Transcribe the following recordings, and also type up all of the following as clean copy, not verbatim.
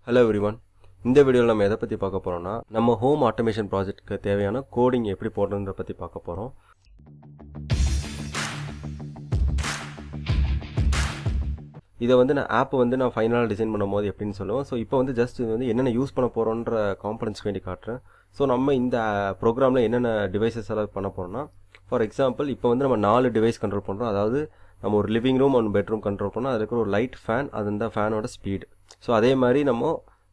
Hello everyone. இந்த வீடியோவில் நம்ம எதை பற்றி பார்க்க போகிறோம்னா, நம்ம ஹோம் ஆட்டோமேஷன் ப்ராஜெக்ட்டுக்கு தேவையான கோடிங் எப்படி போடுறதுன்றத பற்றி பார்க்க போகிறோம். இதை வந்து நான் ஃபைனலாக டிசைன் பண்ணும்போது எப்படின்னு சொல்லுவோம். ஸோ இப்போ வந்து ஜஸ்ட் இது வந்து என்னென்ன யூஸ் பண்ண போகிறோன்ற காம்பனன்ட்ஸ் வேண்டி காட்டுறேன். ஸோ நம்ம இந்த ப்ரோக்ராமில் என்னென்ன டிவைசஸ் எல்லாம் பண்ண போகிறோம்னா, ஃபார் எக்ஸாம்பிள் இப்போ வந்து நம்ம 4 டிவைஸ் கண்ட்ரோல் பண்ணுறோம். அதாவது நம்ம ஒரு லிவிங் ரூம் ஒன்று பெட்ரூம் கண்ட்ரோல் பண்ணோம். அதில் இருக்கிற ஒரு லைட் ஃபேன், அது இந்த ஃபேனோட ஸ்பீடு. ஸோ அதே மாதிரி நம்ம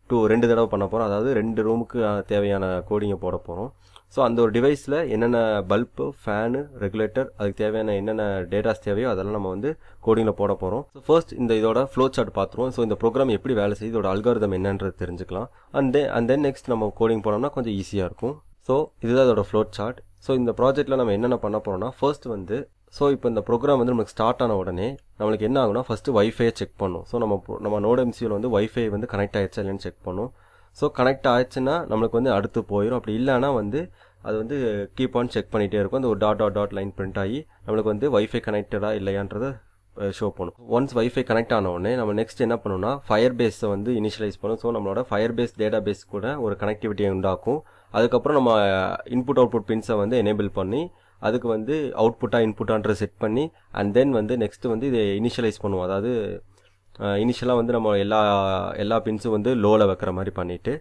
2 தடவை பண்ண போகிறோம். அதாவது 2 ரூமுக்கு தேவையான கோடிங்கை போட போகிறோம். ஸோ அந்த ஒரு டிவைஸில் என்னென்ன பல்பு, ஃபேனு, ரெகுலேட்டர், அதுக்கு தேவையான என்னென்ன டேட்டாஸ் தேவையோ அதெல்லாம் நம்ம வந்து கோடிங்கில் போட போகிறோம். ஸோ ஃபர்ஸ்ட் இதோட ஃப்ளோ சார்ட் பார்த்துருவோம். ஸோ இந்த ப்ரோக்ராம் எப்படி வேலை செய்யுது, இதோட அல்காரிதம் என்னன்றது தெரிஞ்சுக்கலாம். அண்ட் தென் நெக்ஸ்ட் நம்ம கோடிங் போனோம்னா கொஞ்சம் ஈஸியாக இருக்கும். ஸோ இதுதான் இதோட ஃப்ளோ சார்ட். ஸோ இந்த ப்ராஜெக்ட்டில் நம்ம என்னென்ன பண்ண போகிறோம்னா, ஃபர்ஸ்ட் வந்து இப்போ இந்த ப்ரோக்ராம் வந்து நமக்கு ஸ்டார்ட் ஆன உடனே நம்மளுக்கு என்ன ஆகுனா, ஃபஸ்ட்டு வைஃபையை செக் பண்ணும். ஸோ நம்ம நோட் எம்சியூவில் வந்து வைஃபை வந்து கனெக்ட் ஆகிடுச்சா இல்லைன்னு செக் பண்ணும். ஸோ கனெக்ட் ஆயிடுச்சுன்னா நம்மளுக்கு வந்து அடுத்து போயிடும். அப்படி இல்லைனா வந்து அது வந்து கீப் ஆன் செக் பண்ணிகிட்டே இருக்கும். அந்த ஒரு டாட் லைன் பிரிண்ட் ஆகி நம்மளுக்கு வந்து வைஃபை கனெக்டடா இல்லையான்றதை ஷோ பண்ணும். ஒன்ஸ் வைஃபை கனெக்ட் ஆன உடனே நம்ம நெக்ஸ்ட் என்ன பண்ணணும்னா, ஃபயர் பேஸை வந்து இனிஷியலைஸ் பண்ணும். ஸோ நம்மளோட ஃபயர் பேஸ் டேட்டா பேஸ் கூட ஒரு கனெக்டிவிட்டியை உண்டாக்கும். அதுக்கப்புறம் நம்ம இன்புட் அவுட்புட் பின்ஸை வந்து எனேபிள் பண்ணி அதுக்கு வந்து இன்புட்டான்ற செட் பண்ணி அண்ட் தென் வந்து நெக்ஸ்ட் வந்து இதை இனிஷியலைஸ் பண்ணுவோம். அதாவது இனிஷியலாக வந்து நம்ம எல்லா பின்ஸும் வந்து லோவில் வைக்கிற மாதிரி பண்ணிவிட்டு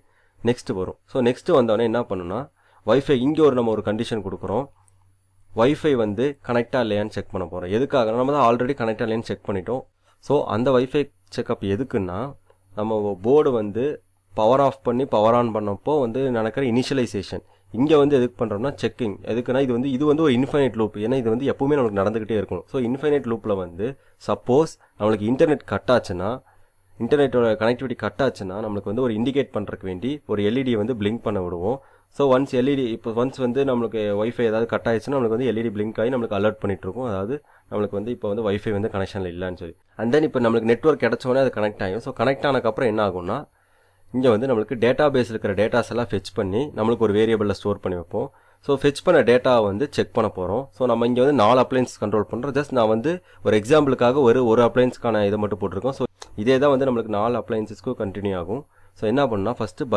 நெக்ஸ்ட் வரும். ஸோ நெக்ஸ்ட் வந்தோடனே என்ன பண்ணுன்னா, வைஃபை இங்கே நம்ம ஒரு கண்டிஷன் கொடுக்குறோம். வைஃபை வந்து கனெக்டாக இல்லையான்னு செக் பண்ண போகிறோம். எதுக்காக, நம்ம தான் ஆல்ரெடி கனெக்டாக இல்லையான்னு செக் பண்ணிட்டோம். ஸோ அந்த வைஃபை செக்அப் எதுக்குன்னா, நம்ம போர்டு வந்து பவர் ஆஃப் பண்ணி பவர் ஆன் பண்ணப்போ வந்து நடக்கிற இனிஷியலைசேஷன். இங்கே வந்து எதுக்கு பண்ணுறோம்னா செக்கிங். எதுக்குன்னா இது வந்து ஒரு இன்ஃபைனைட் லூப். ஏன்னா இது வந்து எப்பவுமே நமக்கு நடந்துக்கிட்டே இருக்கும். ஸோ இன்ஃபைனைட் லூப்பில் வந்து சப்போஸ் நம்மளுக்கு இன்டர்நெட் கட் ஆச்சுன்னா, இன்டர்நெட்டோட கனெக்டிவிட்டி கட் ஆச்சுன்னா நம்மளுக்கு வந்து ஒரு இண்டிகேட் பண்ணுறதுக்கு வேண்டி ஒரு எல்இடியை வந்து பிளிங்க் பண்ண விடுவோம். ஸோ ஒன்ஸ் வந்து நம்மளுக்கு வைஃபை ஏதாவது கட் ஆயிடுச்சுன்னா நம்மளுக்கு வந்து எல்இடி பிளிங்க் ஆகி நம்மளுக்கு அலர்ட் பண்ணிட்டு இருக்கும். அதாவது நம்மளுக்கு வந்து இப்போ வந்து வைஃபை வந்து கனெக்ஷனில் இல்லைன்னு சொல்லி. அண்ட் தென் இப்போ நம்மளுக்கு நெட்வொர்க் கிடச்சோடனே அது கனெக்ட் ஆகும். ஸோ கனெக்ட் ஆனதுக்கப்புறம் என்ன ஆகும்னா, இங்கே வந்து நம்மளுக்கு டேட்டா பேஸில் இருக்கிற டேட்டாஸ் எல்லாம் ஃபெச் பண்ணி நம்மளுக்கு ஒரு வேரியபிளில் ஸ்டோர் பண்ணி வைப்போம். ஸோ ஃபெச் பண்ண டேட்டாவை வந்து செக் பண்ண போகிறோம். ஸோ நம்ம இங்கே வந்து 4 அப்ளைன்ஸ் கண்ட்ரோல் பண்ணுறோம். ஜஸ்ட் நான் வந்து ஒரு எக்ஸாம்பிளுக்காக ஒரு அப்ளைன்ஸ்க்கான இதை மட்டும் போட்டிருக்கோம். ஸோ இதே தான் வந்து நம்மளுக்கு 4 அப்ளைன்ஸஸ்க்கும் கண்டினியூ ஆகும். ஸோ என்ன பண்ணால், ஃபஸ்ட்டு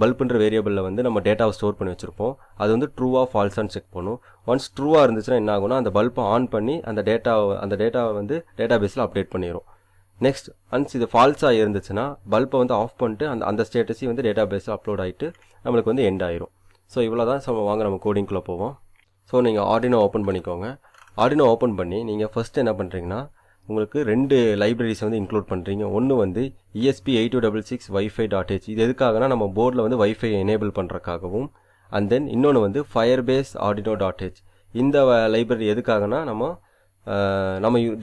பல்புன்ற வேரியபிளில் வந்து நம்ம டேட்டாவை ஸ்டோர் பண்ணி வச்சுருப்போம். அது வந்து ட்ரூவா ஃபால்ஸான்னு செக் பண்ணும். ஒன்ஸ் ட்ரூவாக இருந்துச்சுன்னா என்ன ஆகுனா, அந்த பல்பை ஆன் பண்ணி அந்த டேட்டாவை வந்து டேட்டா பேஸில் அப்டேட் பண்ணிடும். நெக்ஸ்ட் ஒன்ஸ் இது ஃபால்ஸாக இருந்துச்சுன்னா பல்பை வந்து ஆஃப் பண்ணிட்டு அந்த ஸ்டேட்டஸையும் வந்து டேட்டா பேஸில் அப்லோட் ஆகிட்டு நம்மளுக்கு வந்து எண்ட் ஆயிரும். ஸோ இவ்வளோ தான். வாங்க நம்ம கோடிங்குள்ளே போவோம். ஸோ நீங்கள் ஆர்டினோ ஓப்பன் பண்ணிக்கோங்க. ஆர்டினோ ஓப்பன் பண்ணி நீங்கள் ஃபஸ்ட்டு என்ன பண்ணுறீங்கன்னா, உங்களுக்கு 2 லைப்ரரிஸ் வந்து இன்க்ளூட் பண்ணுறீங்க. ஒன்று வந்து ESP8266 Wi-Fi.h. இது எதுக்காகனா, நம்ம போர்டில் வந்து வைஃபை எனேபிள் பண்ணுறதுக்காகவும். அண்ட் தென் இன்னொன்று வந்து Firebase Arduino.h. இந்த லைப்ரரி எதுக்காகனா, நம்ம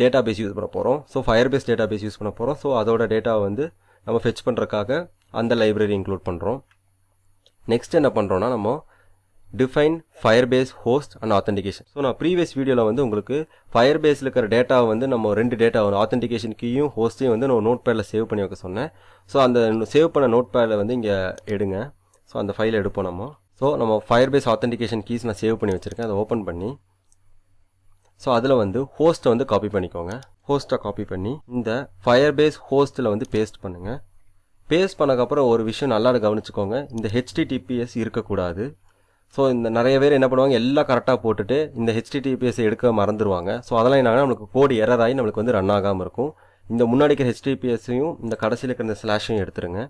டேட்டா பேஸ் யூஸ் பண்ண போகிறோம். So Firebase database use பண்ண போகிறோம். ஸோ அதோட டேட்டாவை வந்து நம்ம ஃபெச் பண்ணுறதுக்காக அந்த லைப்ரரி இன்க்ளூட் பண்ணுறோம். நெக்ஸ்ட் என்ன பண்ணுறோன்னா, நம்ம define Firebase host and authentication. So நான் ப்ரீவியஸ் வீடியோவில் வந்து உங்களுக்கு ஃபயர்பேஸில் இருக்கிற டேட்டாவை வந்து நம்ம 2 டேட்டா ஆத்தென்டிகேஷன் கீயும் ஹோஸ்ட்டையும் வந்து நான் நோட் பேடில் சேவ் பண்ணி வைக்க சொன்னேன். ஸோ அந்த சேவ் பண்ண நோட் பேடில் வந்து இங்கே எடுங்க. ஸோ அந்த ஃபைலை எடுப்போம் நம்ம. ஸோ நம்ம ஃபயர்பேஸ் ஆத்தென்டிகேஷன் கீஸ் நான் சேவ் பண்ணி வச்சுருக்கேன். அதை ஓப்பன் பண்ணி ஸோ அதில் வந்து ஹோஸ்ட்டை வந்து காப்பி பண்ணிக்கோங்க. ஹோஸ்ட்டை காப்பி பண்ணி இந்த ஃபயர்பேஸ் ஹோஸ்ட்டில் வந்து பேஸ்ட் பண்ணுங்கள். பேஸ்ட் பண்ணக்கப்புறம் ஒரு விஷயம் நல்லா கவனிச்சுக்கோங்க, இந்த HTTPS இருக்கக்கூடாது. ஸோ இந்த நிறைய பேர் என்ன பண்ணுவாங்க, எல்லாம் கரெக்டாக போட்டுட்டு இந்த HTTPS எடுக்க மறந்துடுவாங்க. ஸோ அதெல்லாம் என்னன்னா, நம்மளுக்கு கோடு எரர் ஆகி நம்மளுக்கு வந்து ரன் ஆகாமல் இருக்கும். இந்த முன்னாடி இருக்கிற HTTPSையும் இந்த கடைசியில் இருக்கிற இந்த ஸ்லாஷையும் எடுத்துருங்க.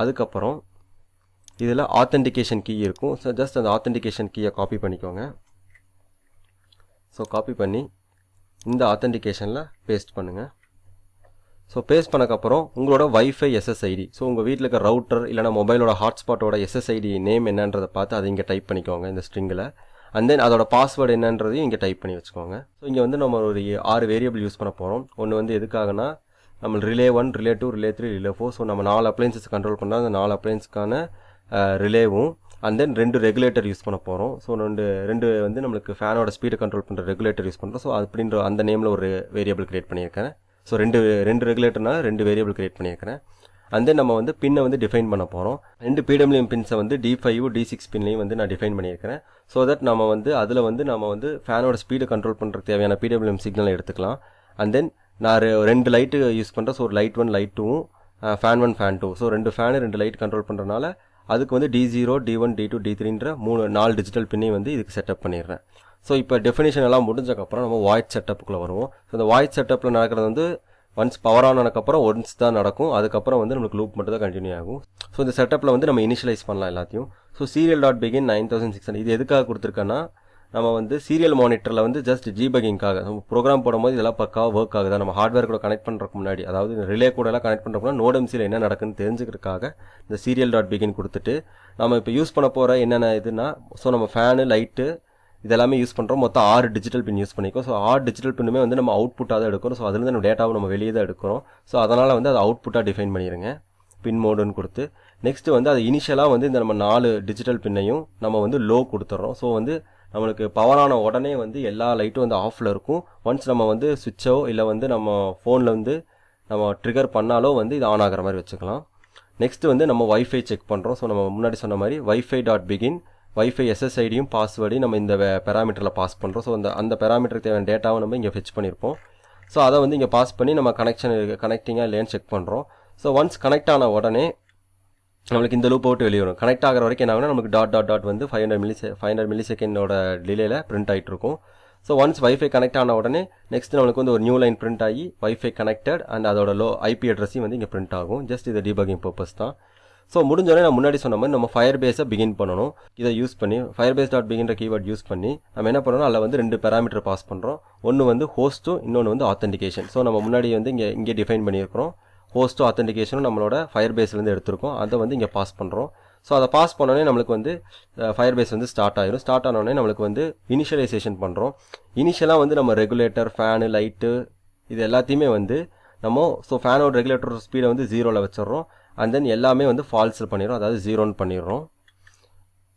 அதுக்கப்புறம் இதில் ஆத்தென்டிகேஷன் கீ இருக்கும். ஸோ ஜஸ்ட் அந்த ஆத்தென்டிகேஷன் கீயை காப்பி பண்ணிக்கோங்க. ஸோ காப்பி பண்ணி இந்த ஆத்தென்டிகேஷனில் பேஸ்ட் பண்ணுங்கள். ஸோ பேஸ்ட் பண்ணக்கப்புறம் உங்களோட வைஃபை SSID, ஸோ உங்கள் வீட்டில் இருக்க ரவுட்டர் இல்லைனா மொபைலோட ஹாட்ஸ்பாட்டோட SSID நேம் என்னன்றதை பார்த்து அதை இங்கே டைப் பண்ணிக்கோங்க இந்த ஸ்ட்ரிங்கில். அண்ட் தென் அதோட பாஸ்வேர்டு என்னன்றதையும் இங்கே டைப் பண்ணி வச்சுக்கோங்க. ஸோ இங்கே வந்து நம்ம ஒரு 6 வேரியபிள் யூஸ் பண்ண போகிறோம். ஒன்று வந்து எதுக்காகனா, நம்ம relay 1, relay 2, relay 3, relay 4. So நம்ம 4 அப்ளைன்சஸ் கண்ட்ரோல் பண்ணால் அந்த 4 அப்ளைன்ஸ்க்கான ரிலேவும் அண்ட் தென் 2 ரெகுலேட்டர் யூஸ் பண்ண போகிறோம். ஸோ ரெண்டு வந்து நம்மளுக்கு ஃபேனோட ஸ்பீடை கண்ட்ரோல் பண்ணுற ரெகுலேட்டர் யூஸ் பண்ணுறோம். ஸோ அப்படின்ற அந்த நேமில் ஒரு வேரியபிள் கிரியேட் பண்ணியிருக்கேன். ஸோ ரெண்டு ரெகுலேட்டர்னா 2 வேரியபிள் கிரியேட் பண்ணியிருக்கிறேன். அண்ட் தென் நம்ம வந்து பின்னை வந்து டிஃபைன் பண்ண போகிறோம். 2 PWM பின்ஸை வந்து D5 D6 பின்லையும் வந்து நான் டிஃபைன் பண்ணியிருக்கிறேன். ஸோ தட் நம்ம வந்து அதில் வந்து நம்ம வந்து ஃபேனோட ஸ்பீடை கண்ட்ரோல் பண்ணுறதுக்கு தேவையான PWM சிக்னலை எடுத்துக்கலாம். அண்ட் தென் நான் 2 லைட்டு யூஸ் பண்ணுறேன். ஸோ ஒரு லைட் 1 லைட் 2வும் fan 1 fan 2. So 2 fan 2 light control பண்ணுறதுனால அதுக்கு வந்து D0 D1 D2 D3ன்ற 4 டிஜிட்டல் பின்னையும் வந்து இதுக்கு செட்டப் பண்ணிடுறேன். ஸோ இப்போ டெஃபினேஷன் எல்லாம் முடிஞ்சக்கப்புறம் நம்ம வாய்ட் செட்டப்புக்குள்ளே வருவோம். ஸோ இந்த வாய்ட் செட்டப்பில் நடக்கிறது வந்து ஒன்ஸ் பவர் ஆன் ஆனதுக்கப்புறம் ஒன்ஸ் தான் நடக்கும். அதுக்கப்புறம் வந்து நமக்கு லூப் மட்டும் தான் கண்டினியூ ஆகும். ஸோ இந்த செட்டப்பில் வந்து நம்ம இனிஷியலைஸ் பண்ணலாம் எல்லாத்தையும். ஸோ serial.begin 9600 இது எதுக்காக கொடுத்துருக்கேன்னா, நம்ம வந்து சீரியல் மானிட்டரில் வந்து ஜஸ்ட் ஜீபகிங்காக நம்ம ப்ரோக்ராம் போடும்போது இதெல்லாம் பக்காவாக ஒர்க் ஆகுதா, நம்ம ஹார்ட்வேர் கூட கனெக்ட் பண்ணுறதுக்கு முன்னாடி, அதாவது ரிலே கூட எல்லாம் கனெக்ட் பண்ணுறதுக்கு முன்னாடி NodeMCL என்ன நடக்குன்னு தெரிஞ்சுக்கிறதுக்காக இந்த serial.begin கொடுத்துட்டு நம்ம இப்போ யூஸ் பண்ண போகிற என்னென்ன இதுனா, ஸோ நம்ம ஃபேனு லைட்டு இதெல்லாமே யூஸ் பண்ணுறோம். மொத்தம் 6 டிஜிட்டல் பின் யூஸ் பண்ணிக்கோ. ஸோ 6 டிஜிட்டல் பின்னுமே வந்து நம்ம அவுட்புட்டாக தான் எடுக்கிறோம். ஸோ அதுலேருந்து நம்ம டேட்டாவை நம்ம வெளியே தான் எடுக்கிறோம். ஸோ அதனால் வந்து அதை அவுட்புட்டாக டிஃபைன் பண்ணிடுங்க பின் மோடுன்னு கொடுத்து. நெக்ஸ்ட்டு வந்து அது இனிஷியலாக வந்து இந்த நம்ம 4 டிஜிட்டல் பின்னையும் நம்ம வந்து லோ கொடுத்துட்றோம். ஸோ வந்து நம்மளுக்கு பவர் ஆன உடனே வந்து எல்லா லைட்டும் வந்து ஆஃபில் இருக்கும். ஒன்ஸ் நம்ம வந்து சுவிட்சோ இல்லை வந்து நம்ம ஃபோனில் வந்து நம்ம ட்ரிகர் பண்ணாலோ வந்து இது ஆன் ஆகிற மாதிரி வச்சுக்கலாம். நெக்ஸ்ட்டு வந்து நம்ம வைஃபை செக் பண்ணுறோம். ஸோ நம்ம முன்னாடி சொன்ன மாதிரி Wi-Fi.begin வைஃபை SSIDயும் பாஸ்வேர்டையும் நம்ம இந்த பேராமீட்டரில் பாஸ் பண்ணுறோம். ஸோ அந்த பேராமீட்டருக்கு தேவையான டேட்டாவை நம்ம இங்கே ஃபெச் பண்ணியிருப்போம். ஸோ அதை வந்து இங்கே பாஸ் பண்ணி நம்ம கனெக்டிங்காக இல்லையான்னு செக் பண்ணுறோம். ஸோ ஒன்ஸ் கனெக்ட் ஆன உடனே நம்மளுக்கு இந்த லூப் விட்டு வெளியே வரும். கனெக்ட் ஆகிற வரைக்கும் என்ன ஆகுனா நமக்கு டாட் வந்து 500 மில்லி செகண்டோட டிலேயில் பிரிண்ட் ஆகிட்டு இருக்கும். ஸோ ஒன்ஸ் வைஃபை கனெக்ட் ஆன உடனே நெக்ஸ்ட் நம்மளுக்கு வந்து ஒரு நியூ லைன் பிரிண்ட் ஆகி வைஃபை கனெக்டட் அண்ட் அதோட IP அட்ரஸையும் வந்து இங்கே பிரிண்ட் ஆகும். ஜஸ்ட் இது டீபக்கிங் பர்பஸ் தான். ஸோ முடிஞ்சோடனே நான் முன்னாடி சொன்ன மாதிரி நம்ம Firebase பிகின் பண்ணணும். இதை யூஸ் பண்ணி Firebase.beginன்ற கீவேர்ட் யூஸ் பண்ணி நம்ம என்ன பண்ணணும், அதில் வந்து 2 பேராமீட்டர் பாஸ் பண்ணுறோம். ஒன்று வந்து ஹோஸ்ட்டும் இன்னொன்று வந்து ஆத்தென்டிகேஷன். ஸோ நம்ம முன்னாடி வந்து இங்கே டிஃபைன் பண்ணியிருக்கிறோம். ஹோஸ்ட்டும் ஆத்தென்டிகேஷனும் நம்மளோட Firebaseலேருந்து எடுத்திருக்கோம். அதை வந்து இங்கே பாஸ் பண்ணுறோம். ஸோ அதை பாஸ் பண்ணோடனே நம்மளுக்கு வந்து Firebase வந்து ஸ்டார்ட் ஆயிரும். ஸ்டார்ட் ஆனோடனே நம்மளுக்கு வந்து இனிஷியலைசேஷன் பண்ணுறோம். இனிஷியலாக வந்து நம்ம ரெகுலேட்டர், ஃபேனு, லைட்டு இது எல்லாத்தையுமே வந்து நம்ம ஸோ ஃபேனோட ரெகுலேட்டர் ஸ்பீடை வந்து 0ல் வச்சிடறோம். அண்ட் தென் எல்லாமே வந்து ஃபால்ஸில் பண்ணிடுறோம், அதாவது 0ன்னு பண்ணிடுறோம்.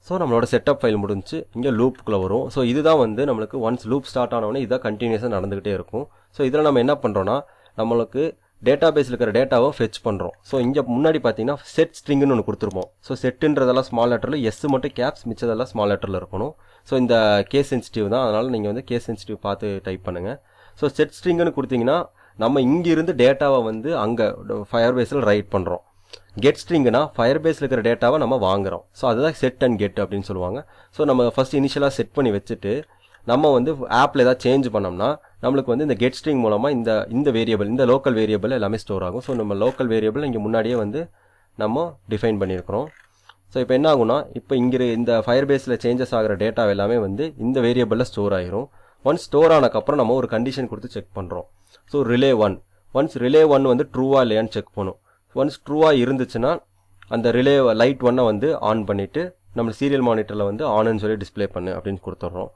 ஸோ நம்மளோட செட்டப் ஃபைல் முடிஞ்சு இங்கே லூப்புக்குள்ளே வரும். ஸோ இதுதான் வந்து நம்மளுக்கு ஒன்ஸ் லூப் ஸ்டார்ட் ஆனோடனே இதுதான் கண்டினியூஸாக நடந்துகிட்டே இருக்கும். ஸோ இதில் நம்ம என்ன பண்ணுறோன்னா, நம்மளுக்கு டேட்டா பேஸில் இருக்கிற டேட்டாவை ஃபெச் பண்ணுறோம். ஸோ இங்கே முன்னாடி பார்த்தீங்கன்னா செட் ஸ்ட்ரிங்னு ஒன்று கொடுத்துருப்போம். ஸோ செட்டுன்றதெல்லாம் ஸ்மால் லெட்டரில், எஸ் மட்டும் கேப்ஸ், மிச்சதெல்லாம் ஸ்மால் லெட்டரில் இருக்கணும். ஸோ இந்த கேஸ் சென்சிட்டிவ் தான், அதனால் நீங்கள் வந்து கேஸ் சென்சிட்டிவ் பார்த்து டைப் பண்ணுங்கள். ஸோ செட் ஸ்ட்ரிங்னு கொடுத்தீங்கன்னா நம்ம இங்கிருந்து டேட்டாவை வந்து அங்கே Firebaseல் ரைட் பண்ணுறோம். கெட் ஸ்ட்ரிங்னா Firebase இருக்கிற டேட்டாவை நம்ம வாங்குறோம். ஸோ அதுதான் செட் அண்ட் கெட் அப்படின்னு சொல்லுவாங்க. ஸோ நம்ம ஃபர்ஸ்ட் இனிஷியலாக செட் பண்ணி வச்சுட்டு நம்ம வந்து ஆப்பில் ஏதாவது சேஞ்ச் பண்ணோம்னா நம்மளுக்கு வந்து இந்த கெட் ஸ்ட்ரிங் மூலமாக இந்த வேரியபிள், இந்த லோக்கல் வேரியபிள் எல்லாமே ஸ்டோர் ஆகும். ஸோ நம்ம லோக்கல் வேரியபிள் இங்கே முன்னாடியே வந்து நம்ம டிஃபைன் பண்ணியிருக்கிறோம். ஸோ இப்போ என்ன ஆகுனா, இப்போ இங்கே இந்த Firebaseல் சேஞ்சஸ் ஆகிற டேட்டா எல்லாமே வந்து இந்த வேரியபிளில் ஸ்டோர் ஆகிரும். ஒன்ஸ் ஸ்டோர் ஆனதுக்கப்புறம் நம்ம ஒரு கண்டிஷன் கொடுத்து செக் பண்ணுறோம். ஸோ ரிலே 1, ஒன்ஸ் ரிலே 1 வந்து ட்ரூவா இல்லையான்னு செக் பண்ணும். ஒன்ஸ் ட்ரூவாக இருந்துச்சுன்னா அந்த ரிலே லைட் 1 வந்து ஆன் பண்ணிவிட்டு நம்ம சீரியல் மானிட்டரில் வந்து ஆன்னு சொல்லி டிஸ்பிளே பண்ணு அப்படின்னு கொடுத்துட்றோம்.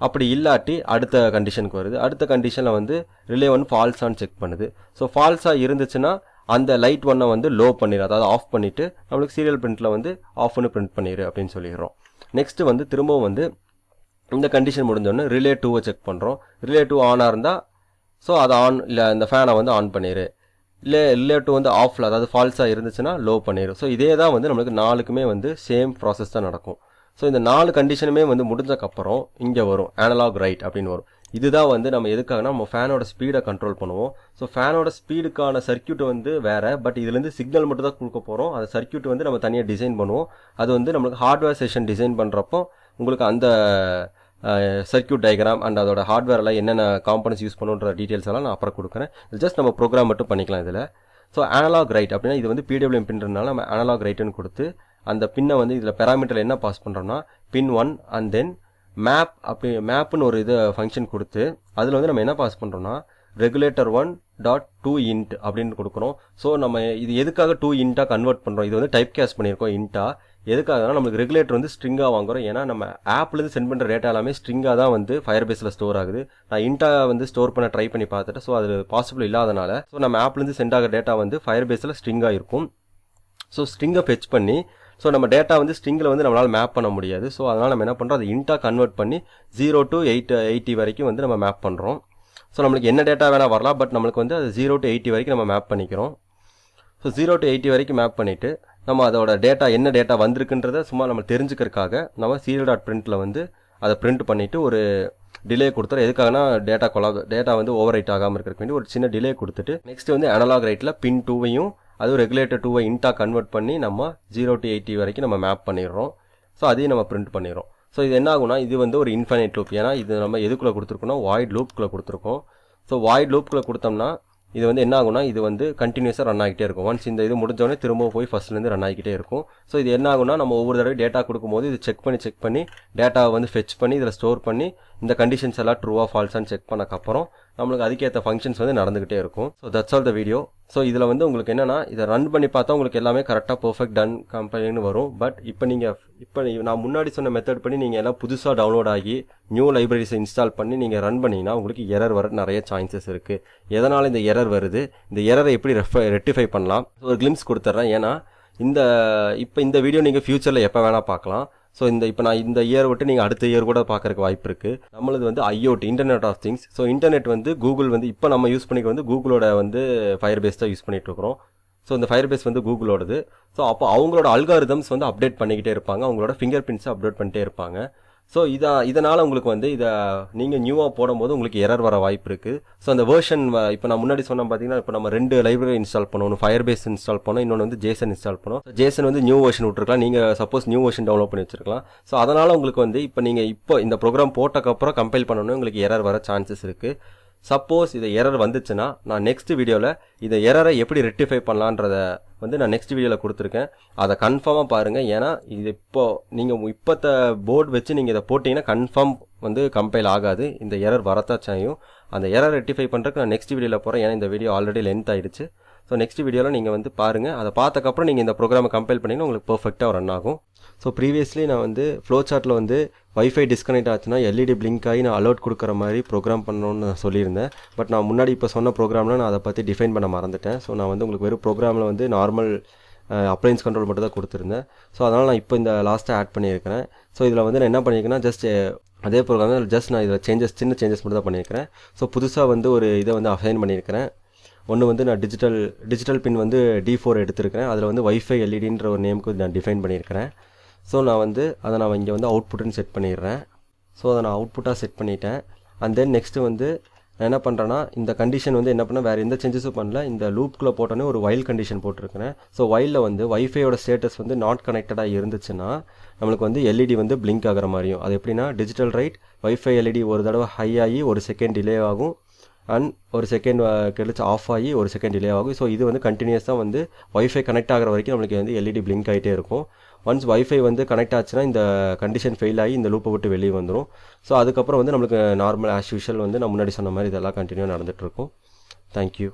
அப்படி இல்லாட்டி அடுத்த கண்டிஷனுக்கு வருது. அடுத்த கண்டிஷனில் வந்து ரிலே 1 ஃபால்ஸான்னு செக் பண்ணுது. ஸோ ஃபால்ஸாக இருந்துச்சுன்னா அந்த லைட் 1 வந்து லோ பண்ணிடு, அதாவது ஆஃப் பண்ணிவிட்டு நம்மளுக்கு சீரியல் பிரிண்ட்டில் வந்து ஆஃப்னு பிரிண்ட் பண்ணிடு அப்படின்னு சொல்லிடுறோம். நெக்ஸ்ட்டு வந்து திரும்பவும் வந்து இந்த கண்டிஷன் முடிஞ்சோடனே ரிலே 2 செக் பண்ணுறோம். ரிலே 2 ஆனாக இருந்தால் ஸோ அதை ஆன் இல்லை இந்த ஃபேனை வந்து ஆன் பண்ணிடு, இல்லை ரிலே 2 வந்து ஆஃபில் அதாவது ஃபால்ஸாக இருந்துச்சுன்னா லோ பண்ணிடும். ஸோ இதே தான் வந்து நம்மளுக்கு 4க்குமே வந்து சேம் ப்ராசஸ் தான் நடக்கும். ஸோ இந்த 4 கண்டிஷனுமே வந்து முடிஞ்சக்கப்புறம் இங்கே வரும் அனலாக் ரைட் அப்படின்னு வரும். இதுதான் வந்து நம்ம எதுக்காகனா நம்ம ஃபேனோட ஸ்பீடை கண்ட்ரோல் பண்ணுவோம். ஸோ ஃபேனோட ஸ்பீடுக்கான சர்க்யூட் வந்து வேறு, பட் இதுலேருந்து சிக்னல் மட்டும் தான் கொடுக்க போகிறோம். அந்த சர்க்யூட் வந்து நம்ம தனியாக டிசைன் பண்ணுவோம். அது வந்து நம்மளுக்கு ஹார்ட்வேர் செஷன் டிசைன் பண்ணுறப்போ உங்களுக்கு அந்த சர்க்யூட் டயக்ராம் அண்ட் அதோட ஹார்ட்வேரில் என்னென்ன காம்பனன்ட்ஸ் யூஸ் பண்ணுன்ற டீட்டெயில்ஸ் எல்லாம் நான் அப்புறம் கொடுக்குறேன். ஜஸ்ட் நம்ம ப்ரோக்ராம் மட்டும் பண்ணிக்கலாம் இதில். ஸோ அனலாக் ரைட் அப்படின்னா இது வந்து PWM பின்றதுனால நம்ம அனலாக் ரைட்டுன்னு கொடுத்து அந்த பின்னை வந்து இதில் பேராமீட்டரில் என்ன பாஸ் பண்ணுறோம்னா பின் 1 அண்ட் தென் மேப் அப்படி மேப்னு ஒரு இது ஃபங்க்ஷன் கொடுத்து அதில் வந்து நம்ம என்ன பாஸ் பண்ணுறோம்னா ரெகுலேட்டர் 1.2int அப்படின்னு கொடுக்குறோம். ஸோ நம்ம இது எதுக்காக 2int கன்வெர்ட் பண்ணுறோம், இது வந்து டைப் கேஸ்ட் பண்ணியிருக்கோம் இன்ட்டா. எதுக்காகனா நம்மளுக்கு ரெகுலேட்டர் வந்து ஸ்ட்ரிங்காக வாங்குறோம். ஏன்னா நம்ம ஆப்லேருந்து சென்ட் பண்ணுற டேட்டா எல்லாமே ஸ்ட்ரிங்காக தான் வந்து Firebaseல் ஸ்டோர் ஆகுது. நான் இன்ட்டா வந்து ஸ்டோர் பண்ண ட்ரை பண்ணி பார்த்துட்டு ஸோ அது பாசிபிள் இல்லாதனால ஸோ நம்ம ஆப்லேருந்து சென்ட் ஆகிற டேட்டா வந்து Firebaseல் ஸ்ட்ரிங்காக இருக்கும். ஸோ ஸ்ட்ரிங்கை ஃபெச் பண்ணி ஸோ நம்ம டேட்டா வந்து ஸ்ட்ரிங்கில் வந்து நம்மளால் மேப் பண்ண முடியாது. ஸோ அதனால் நம்ம என்ன பண்ணுறோம், அதை இன்ட்டா கன்வெர்ட் பண்ணி 0 to 880 வரைக்கும் வந்து நம்ம மேப் பண்ணுறோம். ஸோ நம்மளுக்கு என்ன டேட்டா வேணால் வரலாம், பட் நம்மளுக்கு வந்து அது 0 to 80 வரைக்கும் நம்ம மேப் பண்ணிக்கிறோம். ஸோ 0 to 80 வரைக்கும் மேப் பண்ணிவிட்டு நம்ம அதோட டேட்டா என்ன டேட்டா வந்திருக்குன்றதை சும்மா நம்ம தெரிஞ்சுக்கிறதுக்காக நம்ம serial.printல வந்து அதை பிரிண்ட் பண்ணிவிட்டு ஒரு டிலே கொடுத்துறோம். எதுக்காகனா டேட்டா வந்து ஓவர் ரைட் ஆகாமல் இருக்கிறதுக்கு வேண்டி ஒரு சின்ன டிலே கொடுத்துட்டு நெக்ஸ்ட் வந்து அனலாக் ரைட்டில் பின் 2வையும் அதுவும் ரெகுலேட்டர் 2வை இன்ட்டாக கன்வெர்ட் பண்ணி நம்ம 0 to 80 வரைக்கும் நம்ம மேப் பண்ணிடுறோம். ஸோ அதையும் நம்ம பிரிண்ட் பண்ணிடுறோம். ஸோ இது என்ன ஆகும்னா இது வந்து ஒரு இன்ஃபைனைட் லூப். ஏன்னா இது நம்ம எதுக்குள்ளே கொடுத்துருக்கோம்னா வாய்ட் லூப்புக்குள்ளே கொடுத்துருக்கோம். ஸோ வாய்ட் லூப்புக்குள்ளே கொடுத்தோம்னா இது வந்து என்ன ஆகும்னா இது வந்து கண்டினியூஸாக ரன் ஆகிட்டே இருக்கும். ஒன்ஸ் இந்த இது முடிஞ்சோடனே திரும்ப போய் ஃபஸ்ட்லேருந்து ரன் ஆகிக்கிட்டே இருக்கும். ஸோ இது என்ன ஆகும்னா நம்ம ஒவ்வொரு தடவை டேட்டா கொடுக்கும்போது இது செக் பண்ணி டேட்டாவை வந்து ஃபெச் பண்ணி இதில் ஸ்டோர் பண்ணி இந்த கண்டிஷன்ஸ் எல்லாம் ட்ரூவா ஃபால்ஸான்னு செக் பண்ணக்கப்புறம் நம்மளுக்கு அதுக்கேற்ற ஃபங்க்ஷன்ஸ் வந்து நடந்துகிட்டே இருக்கும். So that's all the video. So இதில் வந்து உங்களுக்கு என்னன்னா இதை ரன் பண்ணி பார்த்தா உங்களுக்கு எல்லாமே கரெக்டாக பர்ஃபெக்ட் டன் கம்பெனின்னு வரும். பட் இப்போ நான் முன்னாடி சொன்ன மெத்தட் பண்ணி நீங்கள் எல்லாம் புதுசாக டவுன்லோட் ஆகி நியூ லைப்ரரிஸை இன்ஸ்டால் பண்ணி நீங்கள் ரன் பண்ணிங்கன்னா உங்களுக்கு எரர் வர நிறைய சான்சஸ் இருக்குது. எதனால் இந்த எரர் வருது, இந்த எரரை எப்படி ரெக்டிஃபை பண்ணலாம் ஒரு கிளிம்ஸ் கொடுத்துட்றேன். ஏன்னா இந்த வீடியோ நீங்கள் ஃபியூச்சரில் எப்போ வேணால் பார்க்கலாம். ஸோ இப்போ நான் இந்த இயர் விட்டு நீங்கள் அடுத்த இயர் கூட பார்க்கறதுக்கு வாய்ப்பு இருக்குது. நம்மளது வந்து IoT internet of things. So internet வந்து கூகுள் வந்து இப்போ நம்ம யூஸ் பண்ணிக்க வந்து கூகுளோட வந்து ஃபயர்பேஸ் தான் யூஸ் பண்ணிட்டு இருக்கிறோம். ஸோ இந்த ஃபயர்பேஸ் வந்து கூகுளோடது. ஸோ அப்போ அவங்களோட அல்காரிதம்ஸ் வந்து அப்டேட் பண்ணிக்கிட்டே இருப்பாங்க, அவங்களோட ஃபிங்கர் பிரிண்ட்ஸை அப்டேட் பண்ணிட்டே இருப்பாங்க. ஸோ இதனால் உங்களுக்கு வந்து இதை நீங்கள் நியூவாக போடும்போது உங்களுக்கு எரர் வர வாய்ப்பு இருக்குது. ஸோ அந்த வேர்ஷன் இப்போ நான் முன்னாடி சொன்ன பார்த்தீங்கன்னா இப்போ நம்ம 2 லைப்ரரி இன்ஸ்டால் பண்ணணும். ஃபயர்பேஸ் இன்ஸ்டால் பண்ணோம், இன்னொன்று வந்து ஜேசன் இன்ஸ்டால் பண்ணோம். ஜேசன் வந்து நியூ வெர்ஷன் விட்டுருக்கலாம், நீங்கள் சப்போஸ் நியூ வெர்ஷன் டவுன்லோட் பண்ணி வச்சிருக்கலாம். ஸோ அதனால் உங்களுக்கு வந்து இப்போ இந்த ப்ரோக்ராம் போட்டக்கப்புறம் கம்பைல் பண்ணணும் உங்களுக்கு எரர் வர சான்சஸ் இருக்குது. சப்போஸ் இது எரர் வந்துச்சுன்னா நான் நெக்ஸ்ட் வீடியோவில் இதை எரரை எப்படி ரெக்டிஃபை பண்ணலான்றத வந்து நான் நெக்ஸ்ட் வீடியோவில் கொடுத்துருக்கேன். அதை கன்ஃபார்மாக பாருங்கள். ஏன்னா இது நீங்கள் இப்போத்த போர்டு வச்சு நீங்கள் இதை போட்டிங்கன்னா கன்ஃபார்ம் வந்து கம்பைல் ஆகாது, இந்த எரர் வரத்தான் செய்யும். அந்த எரர் ரெக்டிஃபை பண்ணுறதுக்கு நான் நெக்ஸ்ட் வீடியோவில் போகிறேன். ஏன்னா இந்த வீடியோ ஆல்ரெடி லென்த் ஆகிடுச்சு. ஸோ நெக்ஸ்ட் வீடியோவில் நீங்கள் வந்து பாருங்கள். அதை பார்த்தக்கப்புறம் நீங்கள் இந்த ப்ரோக்ராமை கம்பைல் பண்ணிங்கன்னா உங்களுக்கு பர்ஃபெக்டாக ரன் ஆகும். ஸோ ப்ரீவியஸ்லி நான் வந்து ஃப்ளோ சார்ட்டில் வந்து வைஃபை டிஸ்கனெக்ட் ஆச்சுன்னா LED பிளிங்க் ஆகி நான் அலர்ட் கொடுக்குற மாதிரி ப்ரோக்ராம் பண்ணணும்னு நான் சொல்லியிருந்தேன். பட் நான் முன்னாடி இப்போ சொன்ன ப்ரோக்ராமில் நான் அதை பற்றி டிஃபைன் பண்ண மறந்துட்டேன். ஸோ நான் வந்து உங்களுக்கு வெறும் ப்ரோக்ராமில் வந்து நார்மல் அப்ளைன்ஸ் கண்ட்ரோல் மட்டும் தான் கொடுத்துருந்தேன். ஸோ அதனால் நான் இப்போ இந்த லாஸ்ட்டாக ஆட் பண்ணியிருக்கிறேன். ஸோ இதில் வந்து நான் என்ன பண்ணியிருக்கேன்னா ஜஸ்ட் அதே ப்ரோக்ராமில் ஜஸ்ட் நான் இதில் சின்ன சேஞ்சஸ் மட்டும் தான் பண்ணியிருக்கிறேன். ஸோ புதுசாக வந்து ஒரு இதை வந்து அசைன் பண்ணியிருக்கிறேன். ஒன்று வந்து நான் டிஜிட்டல் பின் வந்து D4 எடுத்திருக்கிறேன். அதில் வந்து வைஃபை LEDன்ற ஒரு நேமுக்கு நான் டிஃபைன் பண்ணியிருக்கிறேன். ஸோ நான் வந்து அதை நான் இங்கே வந்து அவுட்புட்டுன்னு செட் பண்ணிடுறேன். ஸோ அதை நான் அவுட்புட்டாக செட் பண்ணிட்டேன். அண்ட் தென் நெக்ஸ்ட்டு வந்து நான் என்ன பண்ணுறேன்னா இந்த கண்டிஷன் வந்து என்ன பண்ணால் வேறு எந்த சேஞ்சஸும் பண்ணல. இந்த லூப்புக்குள்ளே போட்டோன்னே ஒரு வைல் கண்டிஷன் போட்டிருக்கிறேன். ஸோ வைலில் வந்து வைஃபையோட ஸ்டேட்டஸ் வந்து நாட் கனெக்டடாக இருந்துச்சுன்னா நம்மளுக்கு வந்து LED வந்து பிளிங்க் ஆகிற மாதிரியும். அது எப்படின்னா டிஜிட்டல் ரைட் வைஃபை LED ஒரு தடவை ஹை ஆகி 1 செகண்ட் டிலே ஆகும், அண்ட் 1 செகண்ட் கழிச்சு ஆஃப் ஆகி 1 செகண்ட் டிலே ஆகும். ஸோ இது வந்து கண்டினியூஸாக வந்து வைஃபை கனெக்ட் ஆகிற வரைக்கும் நம்மளுக்கு வந்து LED பிளிங்க் ஆகிட்டே இருக்கும். ஒன்ஸ் வைஃபை வந்து கனெக்ட் ஆச்சுன்னா இந்த கண்டிஷன் ஃபெயில் ஆகி இந்த லூப்பை விட்டு வெளியே வந்துடும். ஸோ அதுக்கப்புறம் வந்து நம்மளுக்கு நார்மல் ஆஸ் யூஷுவல் வந்து நான் முன்னாடி சொன்ன மாதிரி இதெல்லாம் கண்டினியூ நடந்துகிட்ருக்கும். தேங்க்யூ.